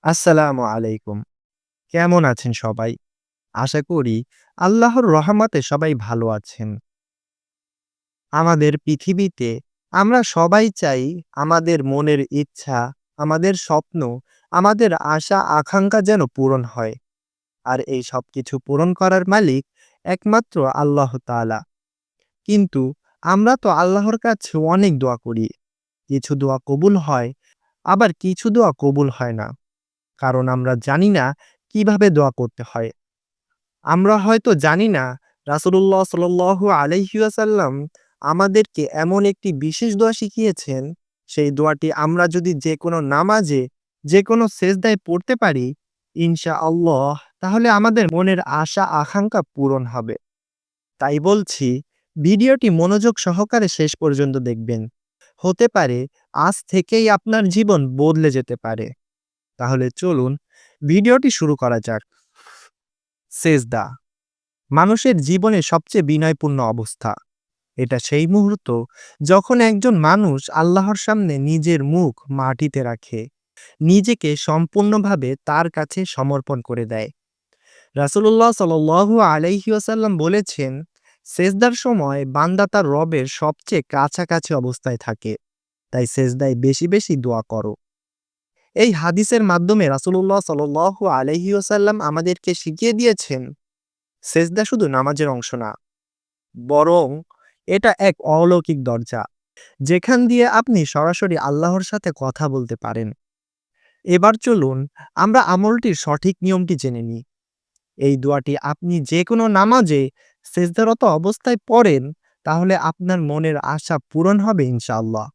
আসসালামু আলাইকুম। কেমন আছেন সবাই? আশা করি আল্লাহর রহমতে সবাই ভালো আছেন। আমাদের পৃথিবীতে আমরা সবাই চাই আমাদের মনের ইচ্ছা, আমাদের স্বপ্ন, আমাদের আশা আকাঙ্ক্ষা যেন পূরণ হয়। আর এই সবকিছু পূরণ করার মালিক একমাত্র আল্লাহ তাআলা। কিন্তু আমরা তো আল্লাহর কাছে অনেক দোয়া করি। কিছু দোয়া কবুল হয়, আবার কিছু দোয়া কবুল হয় না। কারণ আমরা জানি না কিভাবে দোয়া করতে হয়। আমরা হয়তো জানি না রাসূলুল্লাহ সাল্লাল্লাহু আলাইহি ওয়াসাল্লাম আমাদেরকে এমন একটি বিশেষ দোয়া শিখিয়েছেন, সেই দোয়াটি আমরা যদি যেকোনো নামাজে, যেকোনো সেজদায় পড়তে পারি, ইনশাআল্লাহ তাহলে আমাদের মনের আশা আকাঙ্ক্ষা পূরণ হবে। তাই বলছি, ভিডিওটি মনোযোগ সহকারে শেষ পর্যন্ত দেখবেন। হতে পারে আজ থেকেই আপনার জীবন বদলে যেতে পারে। তাহলে চলুন ভিডিওটি শুরু করা যাক। সেজদা মানুষের জীবনে সবচেয়ে বিনয়পূর্ণ অবস্থা। এটা সেই মুহূর্ত যখন একজন মানুষ আল্লাহর সামনে নিজের মুখ মাটিতে রাখে, নিজেকে সম্পূর্ণভাবে তার কাছে সমর্পণ করে দেয়। রাসূলুল্লাহ সাল্লাল্লাহু আলাইহি ওয়াসাল্লাম বলেছেন, সেজদার সময় বান্দা তার রবের সবচেয়ে কাছাকাছি অবস্থায় থাকে। তাই সেজদায় বেশি বেশি দোয়া করো। এই হাদিসের মাধ্যমে রাসূলুল্লাহ সাল্লাল্লাহু আলাইহি ওয়াসাল্লাম আমাদেরকে শিখিয়ে দিয়েছেন, সেজদা শুধু নামাজের অংশ না, বরং এটা এক অলৌকিক দরজা, যেখান দিয়ে আপনি সরাসরি আল্লাহর সাথে কথা বলতে পারেন। এবার চলুন আমরা আমলটির সঠিক নিয়মটি জেনে নিই। এই দোয়াটি আপনি যেকোনো নামাজে সেজদারত অবস্থায় পড়েন, তাহলে আপনার মনের আশা পূরণ হবে ইনশাআল্লাহ।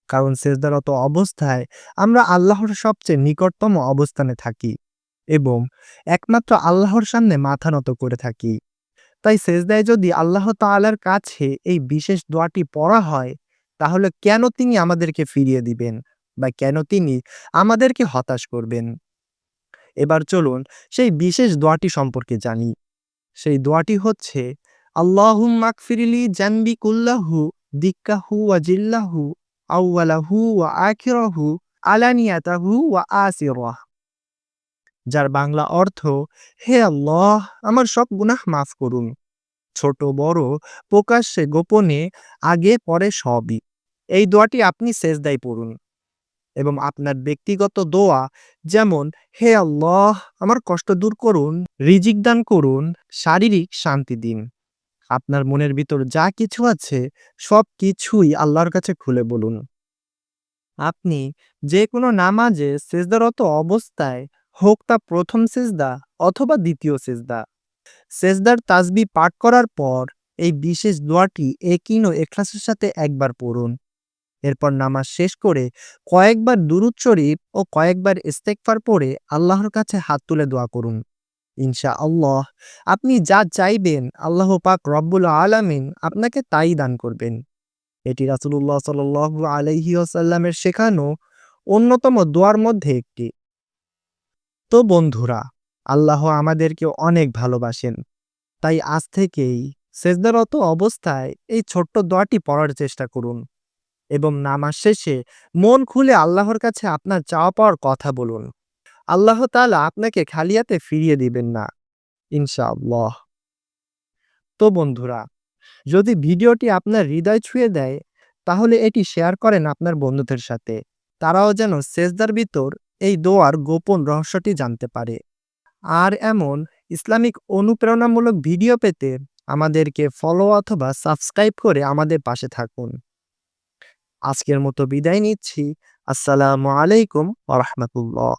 কারণ সেজদারত অবস্থায় আমরা আল্লাহর সবচেয়ে নিকটতম অবস্থানে থাকি এবং একমাত্র আল্লাহর সামনে মাথা নত করে থাকি। তাই সেজদায় যদি আল্লাহ তাআলার কাছে এই বিশেষ দোয়াটি পড়া হয়, তাহলে কেন তিনি আমাদেরকে ফিরিয়ে দিবেন বা কেন তিনি আমাদেরকে হতাশ করবেন? এবার চলুন সেই বিশেষ দোয়াটি সম্পর্কে জানি। সেই দোয়াটি হচ্ছে, আল্লাহুম্মা গফিরলি যানবি কুল্লাহু দিক্কাহু ওয়া জিল্লাহু আউওয়ালাহু ওয়া আখিরাহু আলানিয়াতাহু ওয়া আসিরাহ। যার বাংলা অর্থ, হে আল্লাহ, আমার সব গুনাহ মাফ করুন, ছোট বড়, প্রকাশ্যে গোপনে, আগে পরে সবই। এই দোয়াটি আপনি সেজদায় পড়ুন এবং আপনার ব্যক্তিগত দোয়া, যেমন হে আল্লাহ আমার কষ্ট দূর করুন, রিজিক দান করুন, শারীরিক শান্তি দিন। আপনার মনের ভিতর যা কিছু আছে সব কিছুই আল্লাহর কাছে খুলে বলুন। আপনি যে কোনো নামাজে সেজদারত অবস্থায়, হোক তা প্রথম সেজদা অথবা দ্বিতীয় সেজদা, সেজদার তাসবিহ পাঠ করার পর এই বিশেষ দোয়াটি একিন ও ইখলাসের সাথে একবার পড়ুন। এরপর নামাজ শেষ করে কয়েকবার দুরূদ শরীফ ও কয়েকবার ইস্তেগফার পড়ে আল্লাহর কাছে হাত তুলে দোয়া করুন। ইনশাআল্লাহ আপনি যা চাইবেন আল্লাহ পাক রব্বুল আলামিন আপনাকে তাই দান করবেন। এটি রাসূলুল্লাহ সাল্লাল্লাহু আলাইহি ওয়াসাল্লামের শেখানো অন্যতম দোয়ার মধ্যে একটি। তো বন্ধুরা, আল্লাহ আমাদেরকে অনেক ভালোবাসেন। তাই আজ থেকেই সেজদারত অবস্থায় এই ছোট্ট দোয়াটি পড়ার চেষ্টা করুন এবং নামাজ শেষে মন খুলে আল্লাহর কাছে আপনার চাওয়া পাওয়ার কথা বলুন। আল্লাহ তাআলা আপনাকে খালি হাতে ফিরিয়ে দিবেন না, ইনশাআল্লাহ। তো বন্ধুরা, যদি ভিডিওটি আপনার হৃদয় ছুঁয়ে দেয়, তাহলে এটি শেয়ার করেন আপনার বন্ধুদের সাথে। তারাও যেন সেজদার ভিতর এই দোয়ার গোপন রহস্যটি জানতে পারে। আর এমন ইসলামিক অনুপ্রেরণামূলক ভিডিও পেতে আমাদেরকে ফলো অথবা সাবস্ক্রাইব করে আমাদের পাশে থাকুন। আজকের মতো বিদায় নিচ্ছি। আসসালামু আলাইকুম ওয়া রাহমাতুল্লাহ।